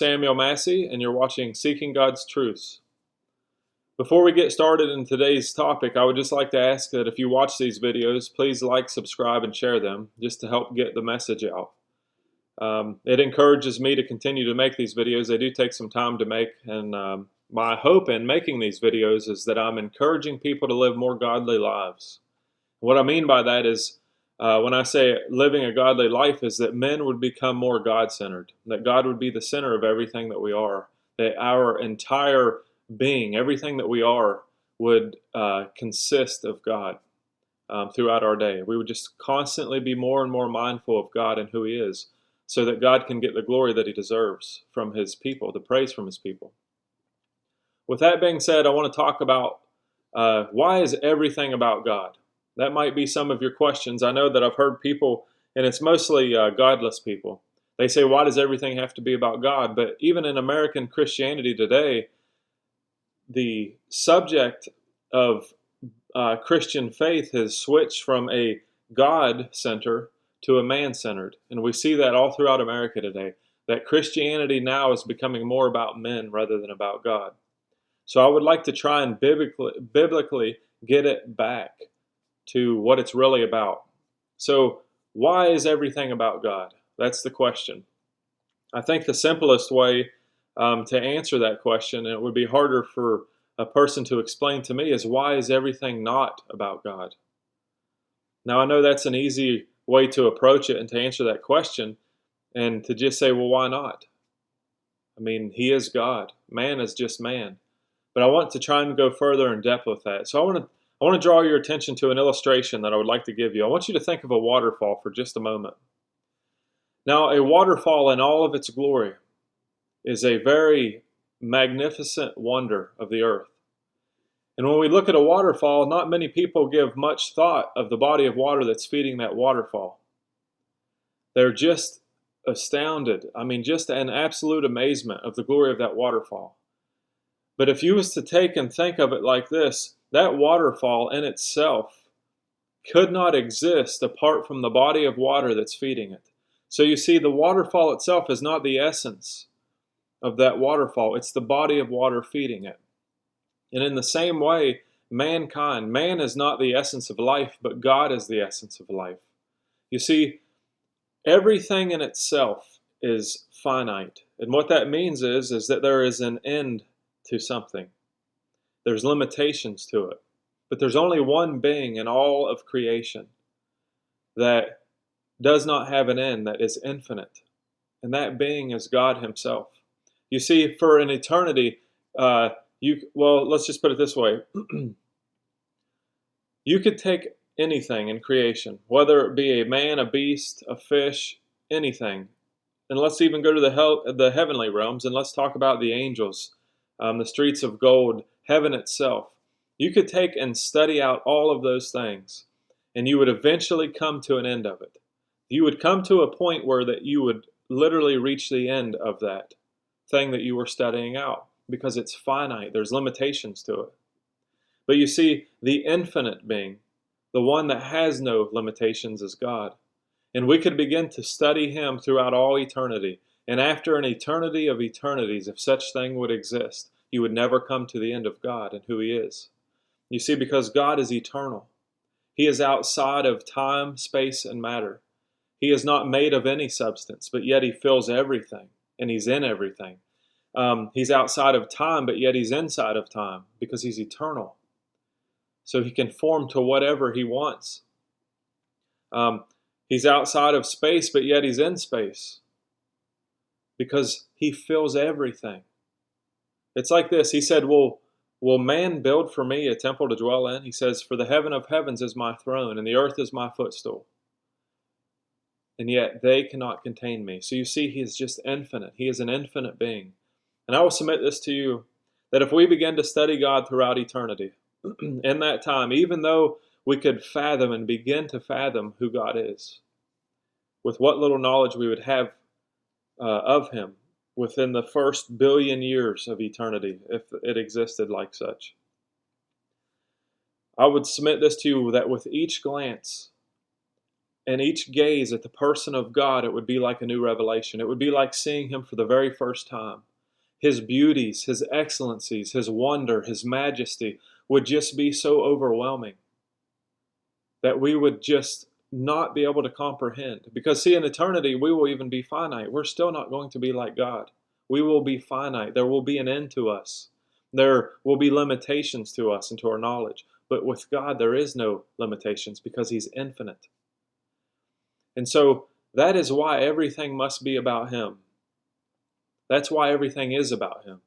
Samuel Massey, and you're watching Seeking God's Truths. Before we get started in today's topic, I would just like to ask that if you watch these videos, please like, subscribe, and share them just to help get the message out. It encourages me to continue to make these videos. They do take some time to make, and my hope in making these videos is that I'm encouraging people to live more godly lives. What I mean by that is, when I say living a godly life, is that men would become more God-centered, that God would be the center of everything that we are, that our entire being, everything that we are, would consist of God throughout our day. We would just constantly be more and more mindful of God and who He is, so that God can get the glory that He deserves from His people, the praise from His people. With that being said, I want to talk about why is everything about God? That might be some of your questions. I know that I've heard people, and it's mostly godless people. They say, why does everything have to be about God? But even in American Christianity today, the subject of Christian faith has switched from a God center to a man-centered. And we see that all throughout America today, that Christianity now is becoming more about men rather than about God. So I would like to try and biblically get it back to what it's really about. So why is everything about God? That's the question. I think the simplest way to answer that question, and it would be harder for a person to explain to me, is why is everything not about God? Now I know that's an easy way to approach it and to answer that question, and to just say, well, why not? I mean, He is God. Man is just man. But I want to try and go further in depth with that. So I want to draw your attention to an illustration that I would like to give you. I want you to think of a waterfall for just a moment. Now, a waterfall in all of its glory is a very magnificent wonder of the earth. And when we look at a waterfall, not many people give much thought of the body of water that's feeding that waterfall. They're just astounded. I mean, just an absolute amazement of the glory of that waterfall. But if you was to take and think of it like this, that waterfall in itself could not exist apart from the body of water that's feeding it. So you see, the waterfall itself is not the essence of that waterfall. It's the body of water feeding it. And in the same way, mankind, man is not the essence of life, but God is the essence of life. You see, everything in itself is finite. And what that means is that there is an end to something. There's limitations to it. But there's only one being in all of creation that does not have an end, that is infinite. And that being is God Himself. You see, for an eternity, let's just put it this way. You could take anything in creation, whether it be a man, a beast, a fish, anything. And let's even go to the heavenly realms, and let's talk about the angels. The streets of gold, heaven itself. You could take and study out all of those things, and you would eventually come to an end of it. You would come to a point where that you would literally reach the end of that thing that you were studying out, because it's finite. There's limitations to it. But you see, the infinite being, the one that has no limitations, is God. And we could begin to study Him throughout all eternity. And after an eternity of eternities, if such thing would exist, you would never come to the end of God and who He is. You see, because God is eternal. He is outside of time, space, and matter. He is not made of any substance, but yet He fills everything, and He's in everything. He's outside of time, but yet He's inside of time, because He's eternal. So He can form to whatever He wants. He's outside of space, but yet He's in space, because He fills everything. It's like this. He said, will man build for me a temple to dwell in? He says, for the heaven of heavens is my throne, and the earth is my footstool. And yet they cannot contain me. So you see, He is just infinite. He is an infinite being. And I will submit this to you, that if we begin to study God throughout eternity, in that time, even though we could fathom and begin to fathom who God is, with what little knowledge we would have of Him within the first billion years of eternity, if it existed like such, I would submit this to you, that with each glance And each gaze at the person of God, it would be like a new revelation. It would be like seeing him for the very first time. His beauties, his excellencies, his wonder, his majesty would just be so overwhelming that we would just not be able to comprehend. Because, see, in eternity, we will even be finite. We're still not going to be like God. We will be finite. There will be an end to us. There will be limitations to us and to our knowledge. But with God, there is no limitations because he's infinite. And so that is why everything must be about him. That's why everything is about him.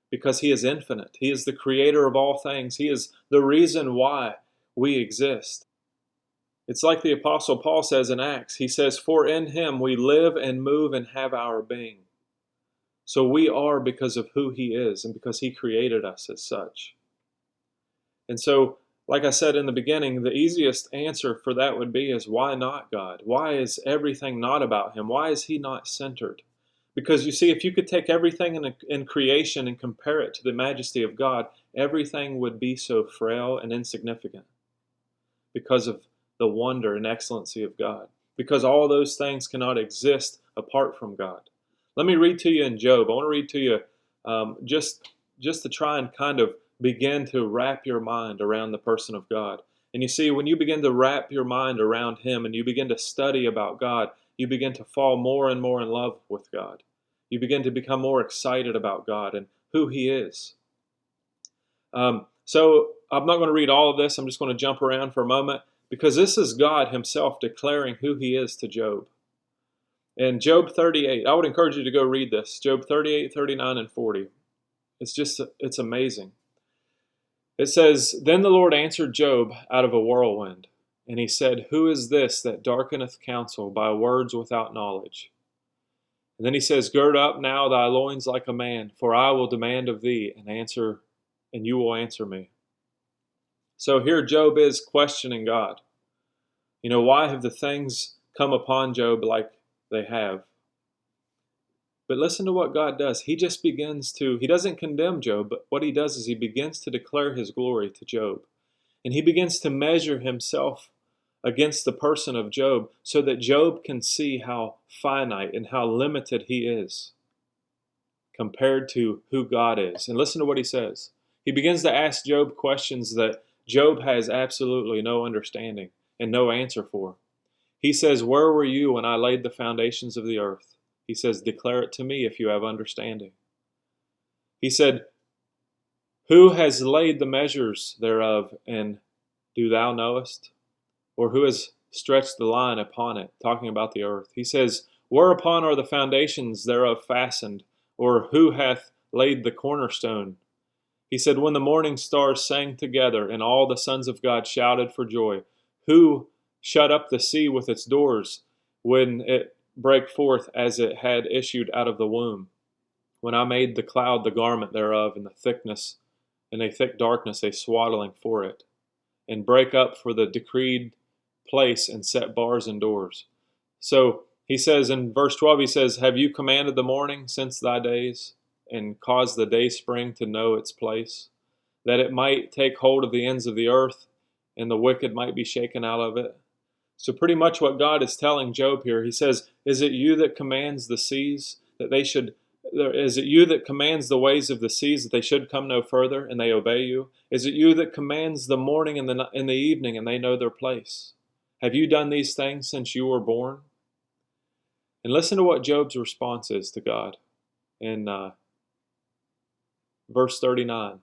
Because he is infinite. He is the creator of all things. He is the reason why we exist. It's like the Apostle Paul says in Acts. He says, "For in him we live and move and have our being." So we are because of who he is and because he created us as such. And so, like I said in the beginning, the easiest answer for that would be is, why not God? Why is everything not about him? Why is he not centered? Because you see, if you could take everything in creation and compare it to the majesty of God, everything would be so frail and insignificant because of the wonder and excellency of God. Because all those things cannot exist apart from God. Let me read to you in Job. I want to read to you just to try and kind of begin to wrap your mind around the person of God. And you see, when you begin to wrap your mind around him and you begin to study about God, you begin to fall more and more in love with God. You begin to become more excited about God and who he is. So I'm not going to read all of this. I'm just going to jump around for a moment because this is God himself declaring who he is to Job. In Job 38, I would encourage you to go read this. Job 38, 39, and 40. It's amazing. It says, "Then the Lord answered Job out of a whirlwind, and he said, Who is this that darkeneth counsel by words without knowledge? And then he says, Gird up now thy loins like a man, for I will demand of thee and you will answer me." So here Job is questioning God. Why have the things come upon Job like they have? But listen to what God does. He doesn't condemn Job, but what he does is he begins to declare his glory to Job. And he begins to measure himself against the person of Job so that Job can see how finite and how limited he is compared to who God is. And listen to what he says. He begins to ask Job questions that Job has absolutely no understanding and no answer for. He says, "Where were you when I laid the foundations of the earth?" He says, "Declare it to me if you have understanding." He said, "Who has laid the measures thereof, and do thou knowest? Or who has stretched the line upon it?" Talking about the earth. He says, "Whereupon are the foundations thereof fastened? Or who hath laid the cornerstone?" He said, "When the morning stars sang together, and all the sons of God shouted for joy. Who shut up the sea with its doors, when it brake forth as it had issued out of the womb? When I made the cloud the garment thereof, and a thick darkness a swaddling for it, and break up for the decreed place, and set bars and doors." So he says in verse 12, he says, "Have you commanded the morning since thy days, and caused the day spring to know its place, that it might take hold of the ends of the earth, and the wicked might be shaken out of it?" So pretty much what God is telling Job here, he says, "Is it you that commands the seas that they should? Is it you that commands the ways of the seas that they should come no further, and they obey you? Is it you that commands the morning and the evening, and they know their place? Have you done these things since you were born?" And listen to what Job's response is to God in verse 39.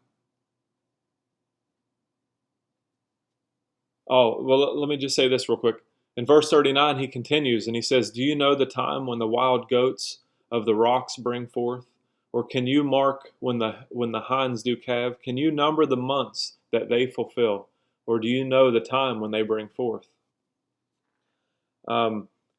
Oh, well, let me just say this real quick. In verse 39, he continues and he says, "Do you know the time when the wild goats of the rocks bring forth? Or can you mark when the hinds do calve? Can you number the months that they fulfill? Or do you know the time when they bring forth?"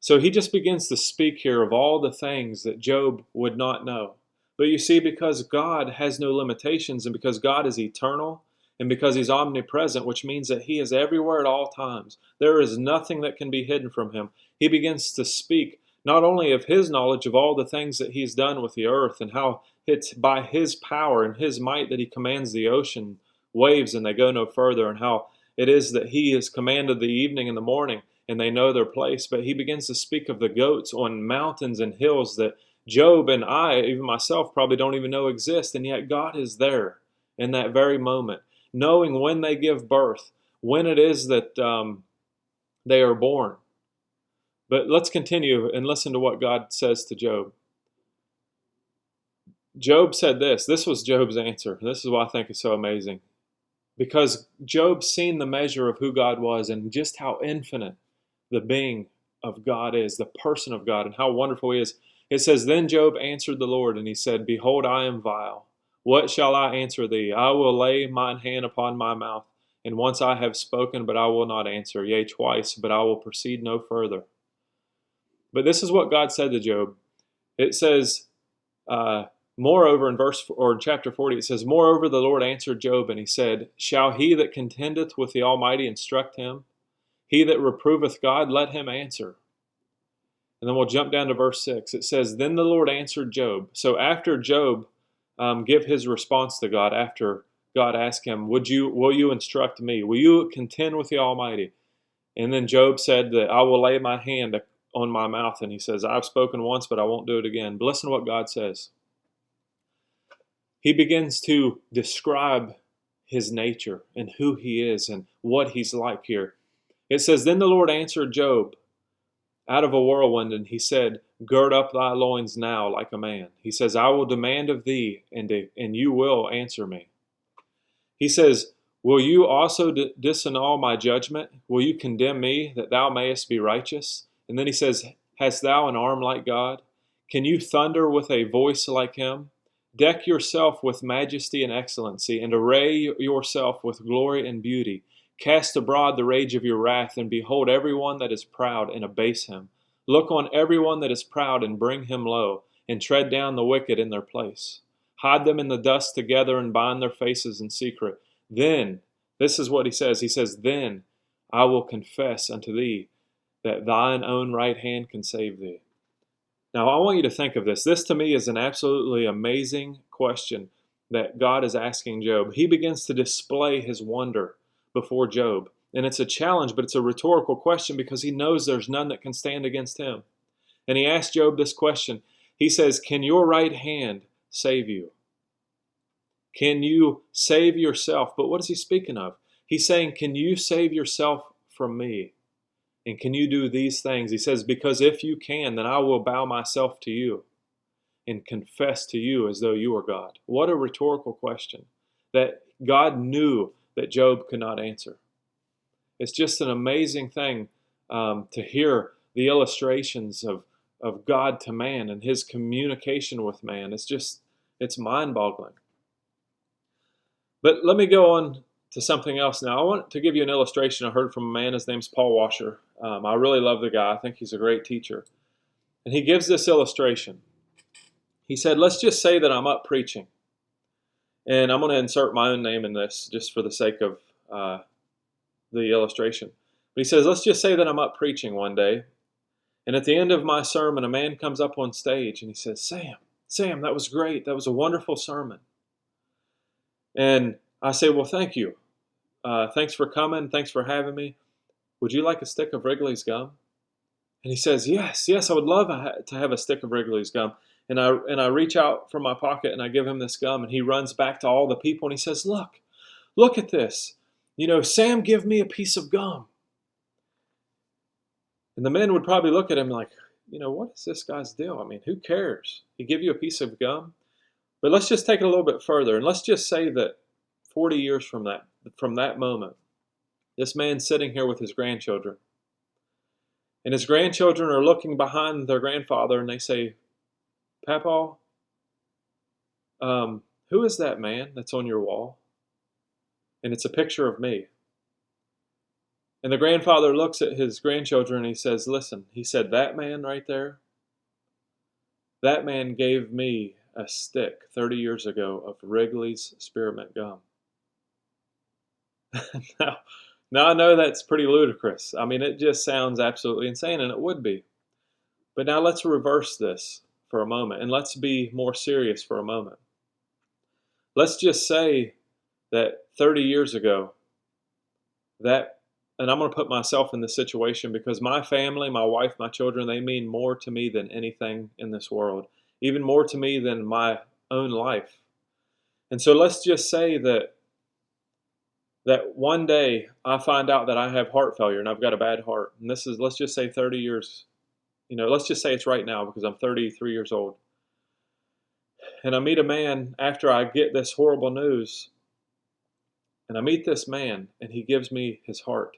So he just begins to speak here of all the things that Job would not know. But you see, because God has no limitations, and because God is eternal, and because he's omnipresent, which means that he is everywhere at all times, there is nothing that can be hidden from him. He begins to speak not only of his knowledge of all the things that he's done with the earth, and how it's by his power and his might that he commands the ocean waves and they go no further, and how it is that he has commanded the evening and the morning. and they know their place. But he begins to speak of the goats on mountains and hills that Job and I, even myself, probably don't even know exist. And yet God is there in that very moment, knowing when they give birth, when it is that they are born. But let's continue and listen to what God says to Job. Job said this. This was Job's answer. This is what I think is so amazing. Because Job seen the measure of who God was and just how infinite the being of God is, the person of God, and how wonderful he is. It says, Then Job answered the Lord, and he said, Behold, I am vile. What shall I answer thee? I will lay mine hand upon my mouth. And once I have spoken, but I will not answer. Yea, twice, but I will proceed no further. But this is what God said to Job. It says, moreover, in chapter 40, it says, Moreover, the Lord answered Job, and he said, Shall he that contendeth with the Almighty instruct him? He that reproveth God, let him answer. And then we'll jump down to verse 6. It says, Then the Lord answered Job. So after Job give his response to God, after God asked him, will you instruct me? Will you contend with the Almighty? And then Job said that I will lay my hand on my mouth. And he says, I've spoken once, but I won't do it again. But listen to what God says. He begins to describe his nature and who he is and what he's like here. It says, Then the Lord answered Job out of a whirlwind, and he said, Gird up thy loins now like a man. He says, I will demand of thee, and you will answer me. He says, Will you also disannul my judgment? Will you condemn me, that thou mayest be righteous? And then he says, Hast thou an arm like God? Can you thunder with a voice like him? Deck yourself with majesty and excellency, and array yourself with glory and beauty. Cast abroad the rage of your wrath, and behold every one that is proud, and abase him. Look on every one that is proud, and bring him low, and tread down the wicked in their place. Hide them in the dust together, and bind their faces in secret. Then, this is what he says. He says, Then I will confess unto thee that thine own right hand can save thee. Now, I want you to think of this. This to me is an absolutely amazing question that God is asking Job. He begins to display his wonder before Job. And it's a challenge, but it's a rhetorical question because he knows there's none that can stand against him. And he asked Job this question. He says, Can your right hand save you? Can you save yourself? But what is he speaking of? He's saying, Can you save yourself from me? And can you do these things? He says, Because if you can, then I will bow myself to you and confess to you as though you are God. What a rhetorical question that God knew that Job could not answer. It's just an amazing thing to hear the illustrations of God to man and his communication with man. It's mind-boggling. But let me go on to something else now. I want to give you an illustration I heard from a man. His name's Paul Washer. I really love the guy. I think he's a great teacher. And he gives this illustration. He said, let's just say that I'm up preaching. And I'm going to insert my own name in this just for the sake of the illustration. But he says, let's just say that I'm up preaching one day. And at the end of my sermon, a man comes up on stage and he says, Sam, that was great. That was a wonderful sermon. And I say, well, thank you. Thanks for coming. Thanks for having me. Would you like a stick of Wrigley's gum? And he says, yes, I would love to have a stick of Wrigley's gum. And I reach out from my pocket and I give him this gum, and he runs back to all the people and he says, look at this. Sam, give me a piece of gum. And the men would probably look at him like, what is this guy's deal? I mean, who cares? He give you a piece of gum? But let's just take it a little bit further, and let's just say that 40 years from that moment, this man's sitting here with his grandchildren. And his grandchildren are looking behind their grandfather and they say, Papa, who is that man that's on your wall? And it's a picture of me. And the grandfather looks at his grandchildren and he says, listen, he said, that man right there, that man gave me a stick 30 years ago of Wrigley's Spearmint Gum. Now I know that's pretty ludicrous. I mean, it just sounds absolutely insane, and it would be. But now let's reverse this for a moment, and let's be more serious for a moment. Let's just say that 30 years ago, that and I'm going to put myself in this situation because my family, my wife, my children, they mean more to me than anything in this world, even more to me than my own life. And so let's just say that one day I find out that I have heart failure and I've got a bad heart. And this is, let's just say 30 years, let's just say it's right now because I'm 33 years old. And I meet a man after I get this horrible news, and I meet this man and he gives me his heart.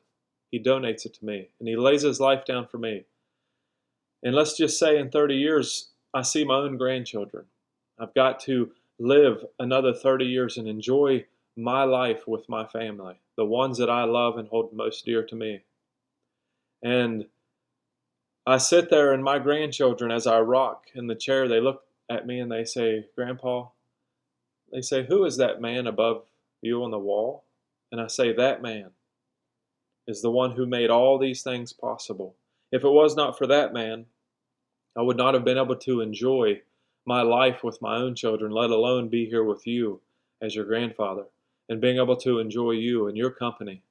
He donates it to me and he lays his life down for me. And let's just say in 30 years, I see my own grandchildren. I've got to live another 30 years and enjoy my life with my family, the ones that I love and hold most dear to me. And I sit there and my grandchildren, as I rock in the chair, they look at me and they say, "Grandpa," they say, "who is that man above you on the wall?" And I say, "That man is the one who made all these things possible. If it was not for that man, I would not have been able to enjoy my life with my own children, let alone be here with you as your grandfather and being able to enjoy you and your company.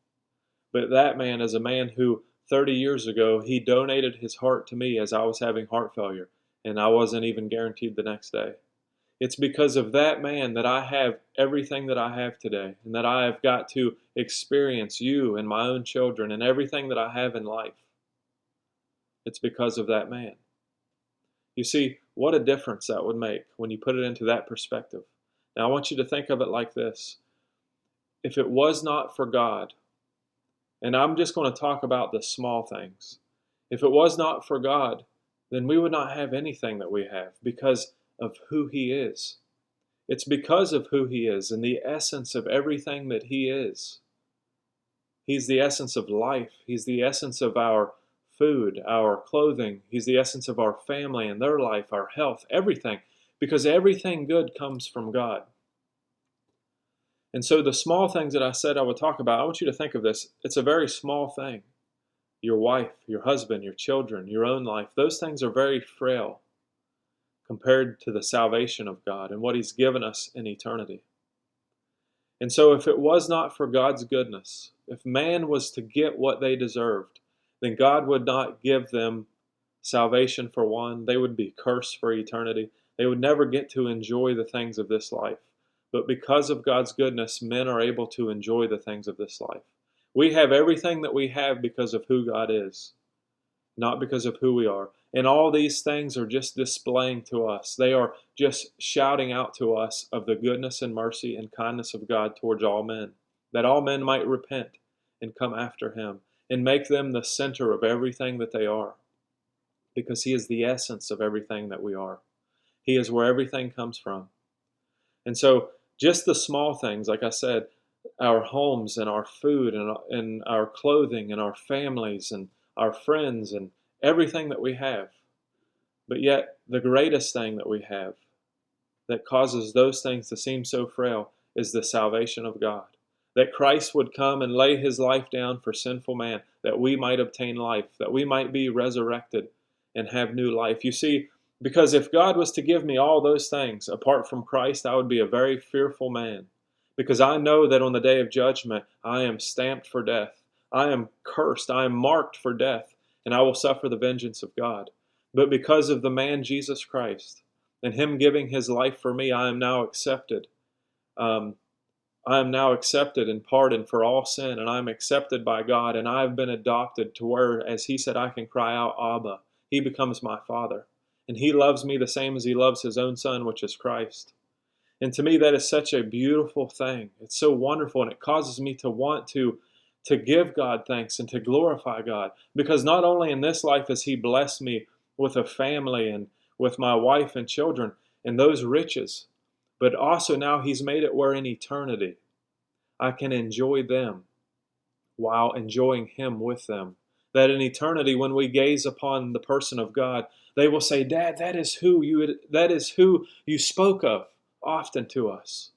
But that man is a man who 30 years ago, he donated his heart to me as I was having heart failure, and I wasn't even guaranteed the next day. It's because of that man that I have everything that I have today, and that I have got to experience you and my own children and everything that I have in life. It's because of that man. You see, what a difference that would make when you put it into that perspective. Now, I want you to think of it like this. If it was not for God, and I'm just going to talk about the small things. If it was not for God, then we would not have anything that we have because of who He is. It's because of who He is and the essence of everything that He is. He's the essence of life. He's the essence of our food, our clothing. He's the essence of our family and their life, our health, everything. Because everything good comes from God. And so the small things that I said I would talk about, I want you to think of this. It's a very small thing. Your wife, your husband, your children, your own life, those things are very frail compared to the salvation of God and what He's given us in eternity. And so if it was not for God's goodness, if man was to get what they deserved, then God would not give them salvation for one. They would be cursed for eternity. They would never get to enjoy the things of this life. But because of God's goodness, men are able to enjoy the things of this life. We have everything that we have because of who God is, not because of who we are. And all these things are just displaying to us. They are just shouting out to us of the goodness and mercy and kindness of God towards all men, that all men might repent and come after Him and make them the center of everything that they are, because He is the essence of everything that we are. He is where everything comes from. And so just the small things, like I said, our homes and our food and our clothing and our families and our friends and everything that we have. But yet the greatest thing that we have that causes those things to seem so frail is the salvation of God. That Christ would come and lay His life down for sinful man, that we might obtain life, that we might be resurrected and have new life. You see, because if God was to give me all those things apart from Christ, I would be a very fearful man. Because I know that on the day of judgment, I am stamped for death. I am cursed. I am marked for death. And I will suffer the vengeance of God. But because of the man Jesus Christ and Him giving His life for me, I am now accepted. I am now accepted and pardoned for all sin. And I am accepted by God. And I have been adopted to where, as He said, I can cry out, Abba. He becomes my Father. And He loves me the same as He loves His own Son, which is Christ. And to me, that is such a beautiful thing. It's so wonderful, and it causes me to want to give God thanks and to glorify God. Because not only in this life has He blessed me with a family and with my wife and children and those riches, but also now He's made it where in eternity I can enjoy them while enjoying Him with them. That in eternity, when we gaze upon the person of God, they will say, "Dad, that is who you spoke of often to us."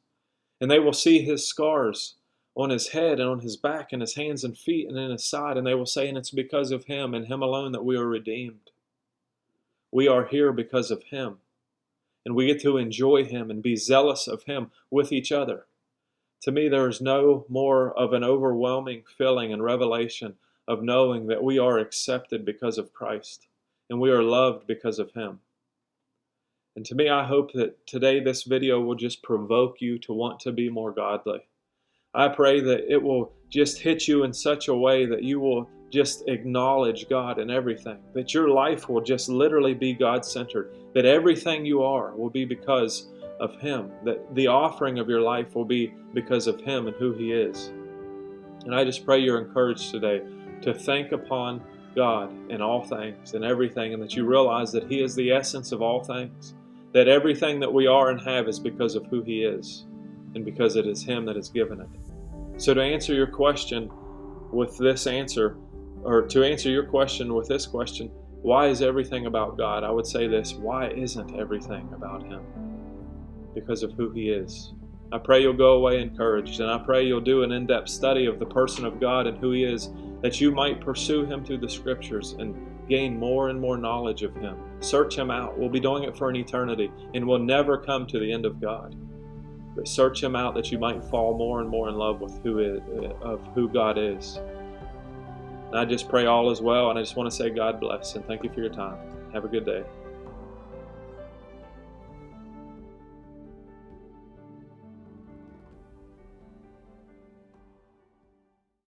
And they will see His scars on His head and on His back and His hands and feet and in His side, and they will say, and it's because of Him and Him alone that we are redeemed. We are here because of Him, and we get to enjoy Him and be zealous of Him with each other. To me, there is no more of an overwhelming feeling and revelation of knowing that we are accepted because of Christ and we are loved because of Him. And to me, I hope that today this video will just provoke you to want to be more godly. I pray that it will just hit you in such a way that you will just acknowledge God in everything, that your life will just literally be God-centered, that everything you are will be because of Him, that the offering of your life will be because of Him and who He is. And I just pray you're encouraged today to think upon God in all things and everything, and that you realize that He is the essence of all things, that everything that we are and have is because of who He is and because it is Him that has given it. So to answer your question with this answer, or to answer your question with this question, why is everything about God? I would say this: why isn't everything about Him? Because of who He is. I pray you'll go away encouraged, and I pray you'll do an in-depth study of the person of God and who He is, that you might pursue Him through the Scriptures and gain more and more knowledge of Him. Search Him out. We'll be doing it for an eternity, and we'll never come to the end of God. But search Him out that you might fall more and more in love with who God is. And I just pray all is well, and I just want to say God bless, and thank you for your time. Have a good day.